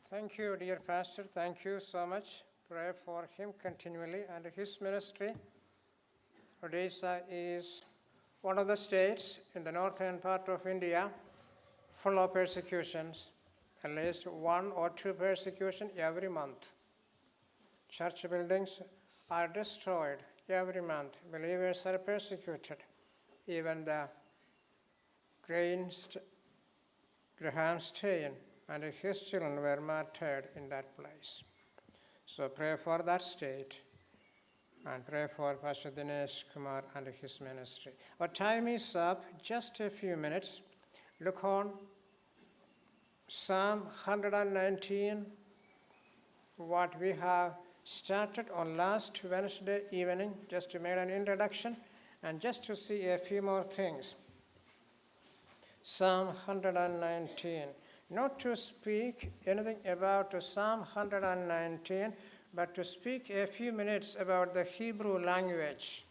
Thank you, dear Pastor. Thank you so much. Pray for him continually and his ministry. Odisha is one of the states in the northern part of India full of persecutions, at least one or two persecutions every month. Church buildings are destroyed every month. Believers are persecuted. Even the Graham Stein and his children were martyred in that place. So pray for that state and pray for Pastor Dinesh Kumar and his ministry. Our time is up, just a few minutes. Look on Psalm 119, what we have started on last Wednesday evening, just to make an introduction and just to see a few more things. Psalm 119. Not to speak anything about Psalm 119, but to speak a few minutes about the Hebrew language.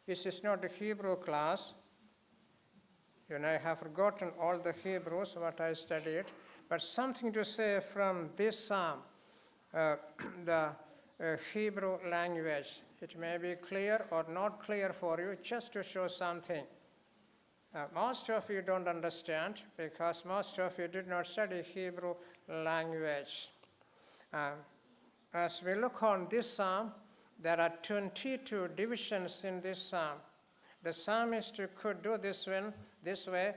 This is not a Hebrew class. You know, I have forgotten all the Hebrews, what I studied, but something to say from this psalm, the Hebrew language. It may be clear or not clear for you, just to show something. Most of you don't understand because most of you did not study Hebrew language. As we look on this psalm, there are 22 divisions in this psalm. The psalmist could do this way,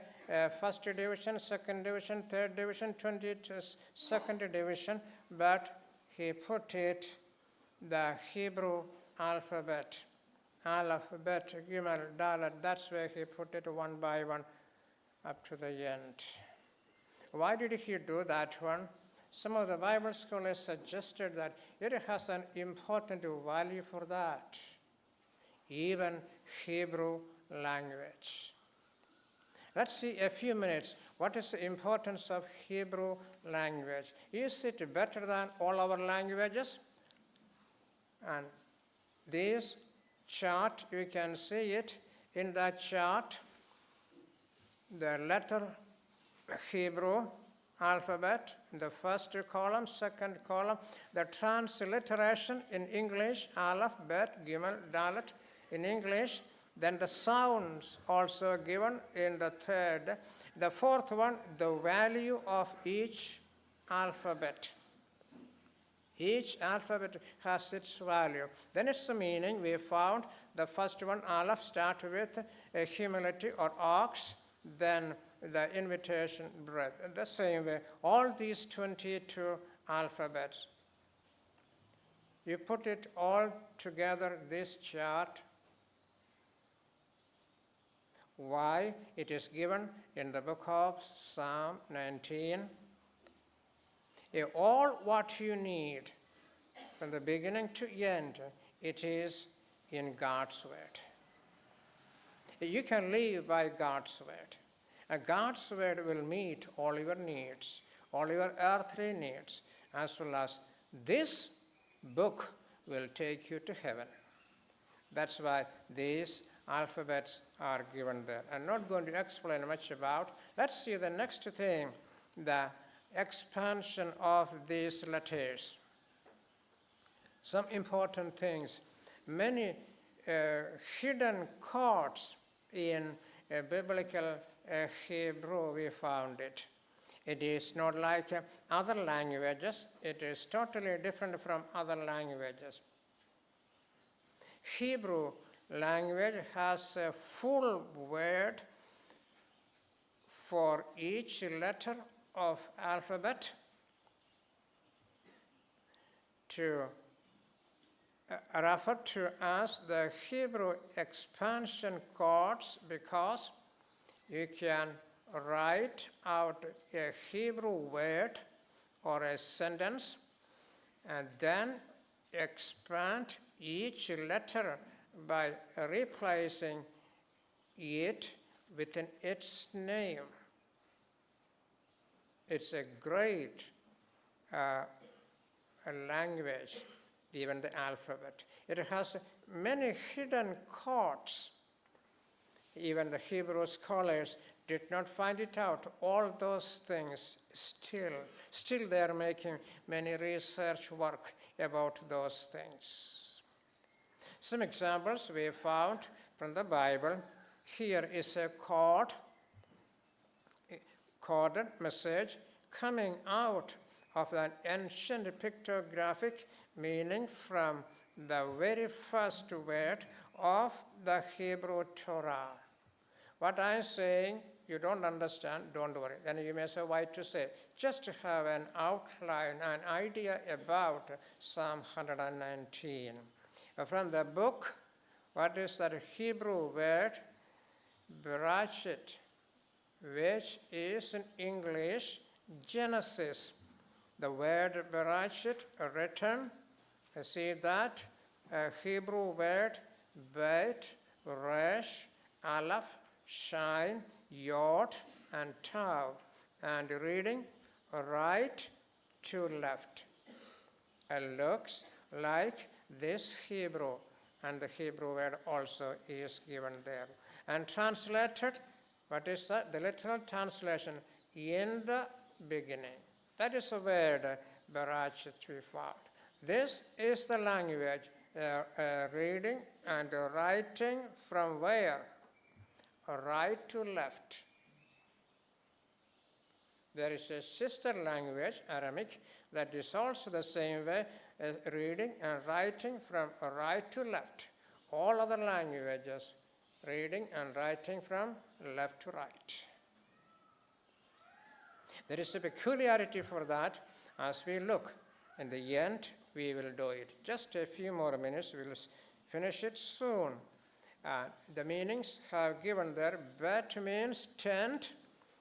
first division, second division, third division, 22nd division, but he put it the Hebrew alphabet. Aleph, Bet, Gimel, Dalet, that's where he put it one by one up to the end. Why did he do that one? Some of the Bible scholars suggested that it has an important value for that, even Hebrew language. Let's see a few minutes. What is the importance of Hebrew language? Is it better than all our languages? And this chart, you can see it in that chart, the letter Hebrew alphabet in the first column, second column, the transliteration in English, Aleph, Bet, Gimel, Dalet in English, then the sounds also given in the third. The fourth one, the value of each alphabet. Each alphabet has its value. Then its meaning we found. The first one, Aleph, start with a humility or ox, then the invitation breath. In the same way, all these 22 alphabets, you put it all together, this chart. Why? It is given in the book of Psalm 19. All what you need from the beginning to end, it is in God's word. You can live by God's word. And God's word will meet all your needs, all your earthly needs, as well as this book will take you to heaven. That's why these alphabets are given there. I'm not going to explain much about. Let's see the next thing, the expansion of these letters. Some important things. Many hidden chords in biblical Hebrew, we found it. It is not like other languages. It is totally different from other languages. Hebrew language has a full word for each letter of alphabet to refer to as the Hebrew expansion chords, because you can write out a Hebrew word or a sentence and then expand each letter by replacing it within its name. It's a great language, even the alphabet. It has many hidden chords. Even the Hebrew scholars did not find it out. All those things still they are making many research work about those things. Some examples we found from the Bible. Here is a coded message coming out of an ancient pictographic meaning from the very first word of the Hebrew Torah. What I'm saying, you don't understand, don't worry. Then you may say, why to say? Just to have an outline, an idea about Psalm 119. From the book, what is that Hebrew word? Bereshit, which is in English Genesis. The word Bereshit written, see that Hebrew word Bet, Resh, Aleph, Shine, Yod, and Tav, and reading right to left. It looks like this Hebrew, and the Hebrew word also is given there. And translated, what is that? The literal translation, in the beginning. That is the word Bereshit we found. This is the language, reading and writing from where? Right to left. There is a sister language, Aramaic, that is also the same way as reading and writing from right to left. All other languages, reading and writing from left to right. There is a peculiarity for that. As we look, in the end, we will do it. Just a few more minutes, we will finish it soon. The meanings have given there. Bet means tent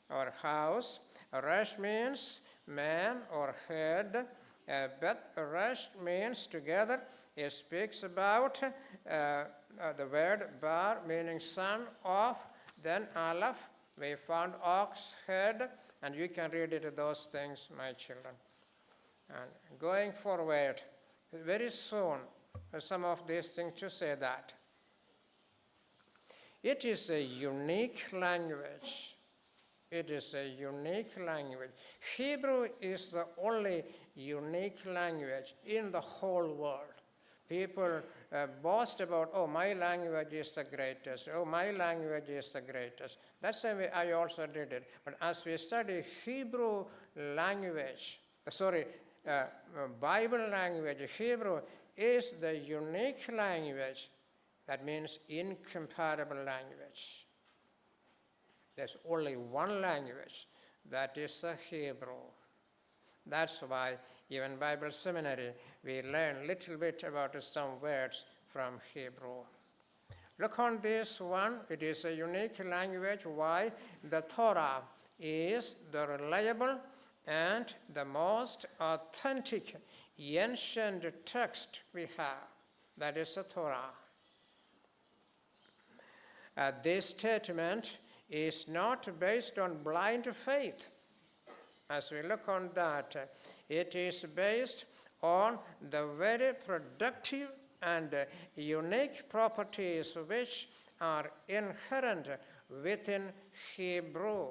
or house. Resh means man or head. Bet Resh means together. It speaks about the word bar meaning son of. Then Aleph, we found ox head, and you can read it those things, my children. And going forward, very soon, some of these things to say that. It is a unique language. It is a unique language. Hebrew is the only unique language in the whole world. People boast about, oh, my language is the greatest. Oh, my language is the greatest. That's the way I also did it. But as we study Hebrew language, Bible language, Hebrew is the unique language. That means incomparable language. There's only one language, that is the Hebrew. That's why even Bible seminary, we learn a little bit about some words from Hebrew. Look on this one. It is a unique language. Why? The Torah is the reliable and the most authentic ancient text we have. That is the Torah. This statement is not based on blind faith. As we look on that, it is based on the very productive and unique properties which are inherent within Hebrew.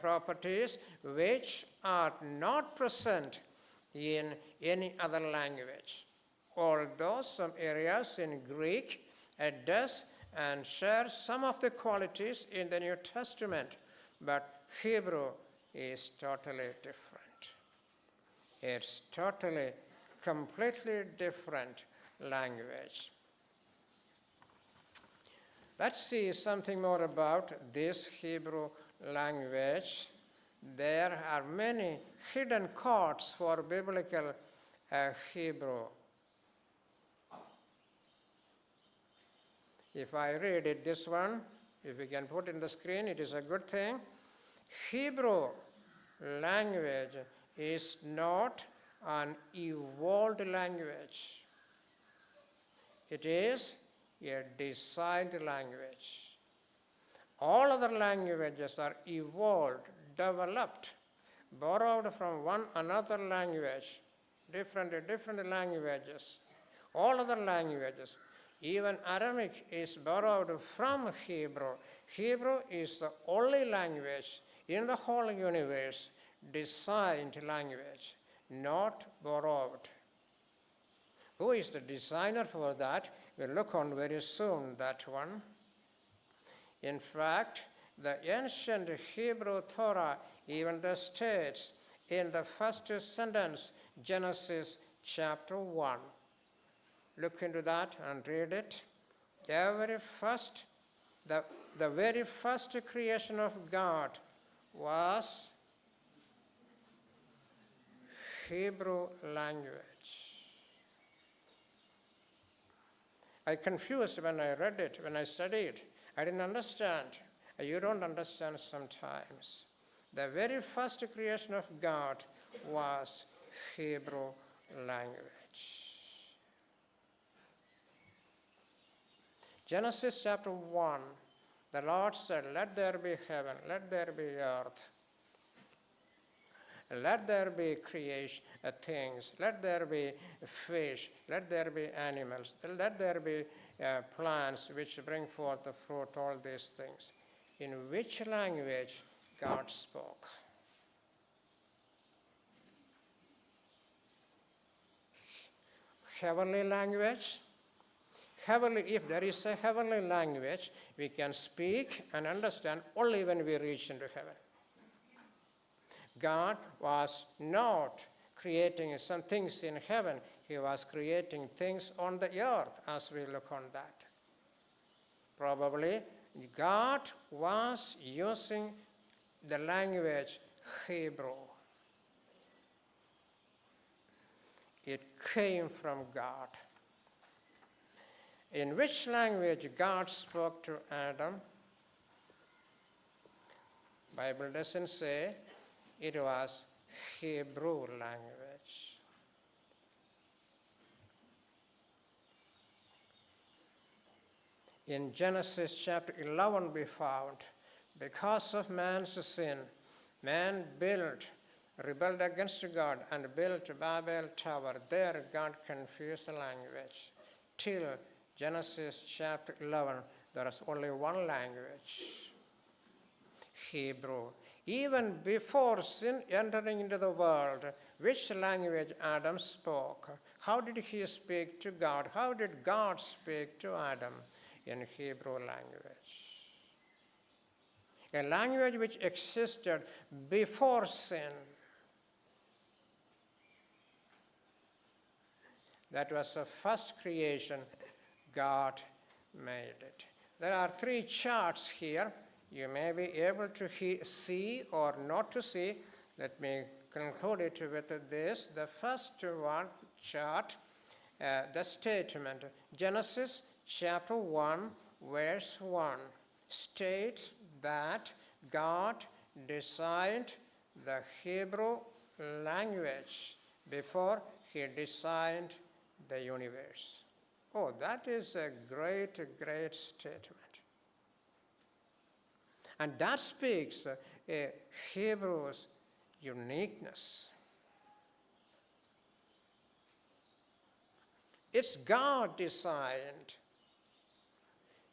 Properties which are not present in any other language. Although some areas in Greek does and share some of the qualities in the New Testament, but Hebrew is totally different. It's totally, completely different language. Let's see something more about this Hebrew language. There are many hidden codes for biblical Hebrew. If I read it, this one, if we can put in the screen, it is a good thing. Hebrew language is not an evolved language. It is a designed language. All other languages are evolved, developed, borrowed from one another language, different languages. All other languages. Even Aramaic is borrowed from Hebrew. Hebrew is the only language in the whole universe, designed language, not borrowed. Who is the designer for that? We'll look on very soon that one. In fact, the ancient Hebrew Torah even states in the first sentence, Genesis chapter 1. Look into that and read it. The very first creation of God was Hebrew language. I confused when I read it, when I studied. I didn't understand. You don't understand sometimes. The very first creation of God was Hebrew language. Genesis chapter 1, the Lord said, "Let there be heaven, let there be earth. Let there be creation, things. Let there be fish. Let there be animals. Let there be plants which bring forth the fruit, all these things." In which language God spoke? Heavenly language? Heavenly, if there is a heavenly language, we can speak and understand only when we reach into heaven. God was not creating some things in heaven. He was creating things on the earth, as we look on that. Probably God was using the language Hebrew. It came from God. In which language God spoke to Adam? Bible doesn't say. It was Hebrew language. In Genesis chapter 11 we found, because of man's sin, man rebelled against God and built Babel Tower. There God confused the language. Till Genesis chapter 11, there is only one language, Hebrew. Even before sin entering into the world, which language Adam spoke? How did he speak to God? How did God speak to Adam? In Hebrew language. A language which existed before sin. That was the first creation. God made it. There are 3 charts here. You may be able to see or not to see. Let me conclude it with this. The first one chart, the statement, Genesis chapter 1, verse 1, states that God designed the Hebrew language before he designed the universe. Oh, that is a great, great statement. And that speaks a Hebrew's uniqueness. It's God designed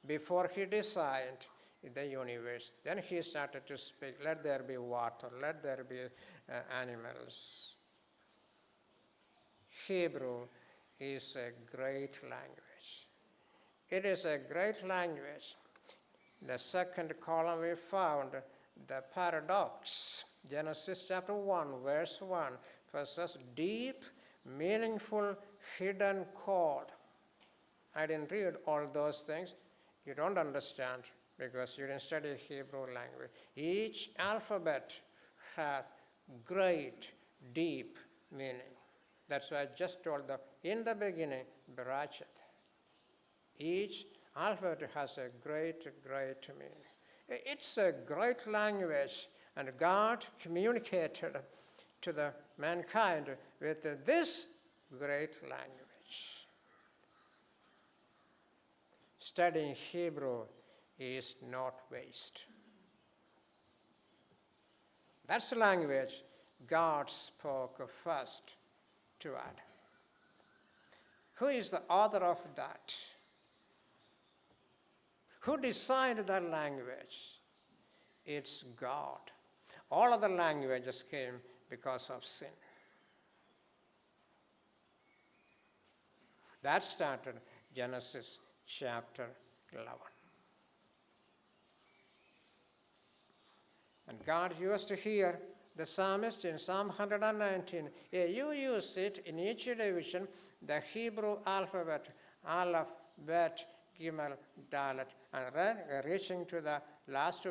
before he designed the universe. Then he started to speak, let there be water, let there be animals. Hebrew is a great language. It is a great language. The second column we found the paradox. Genesis chapter 1, verse 1. It was such deep, meaningful, hidden chord. I didn't read all those things. You don't understand because you didn't study Hebrew language. Each alphabet had great, deep meaning. That's why I just told them in the beginning, Berachit. Each alphabet has a great, great meaning. It's a great language, and God communicated to the mankind with this great language. Studying Hebrew is not waste. That's the language God spoke first to Adam. Who is the author of that? Who designed that language? It's God. All other languages came because of sin. That started Genesis chapter 11. And God used to hear the psalmist in Psalm 119. You use it in each division, the Hebrew alphabet, Aleph, Bet, Gimel, Dalet, and reaching to the last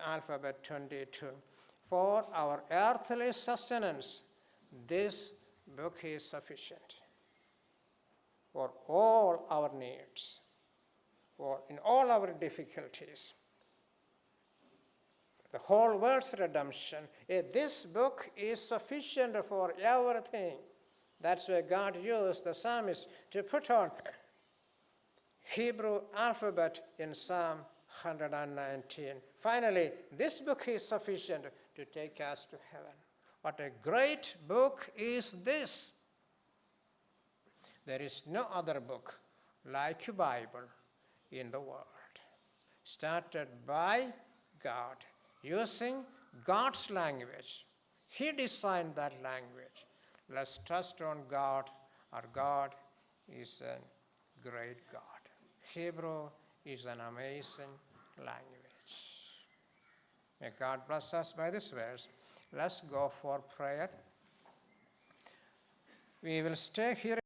alphabet 22. For our earthly sustenance, this book is sufficient. For all our needs, for in all our difficulties, the whole world's redemption, this book is sufficient for everything. That's why God used the psalmist to put on Hebrew alphabet in Psalm 119. Finally, this book is sufficient to take us to heaven. What a great book is this! There is no other book like the Bible in the world. Started by God, using God's language. He designed that language. Let's trust on God. Our God is a great God. Hebrew is an amazing language. May God bless us by this verse. Let's go for prayer. We will stay here.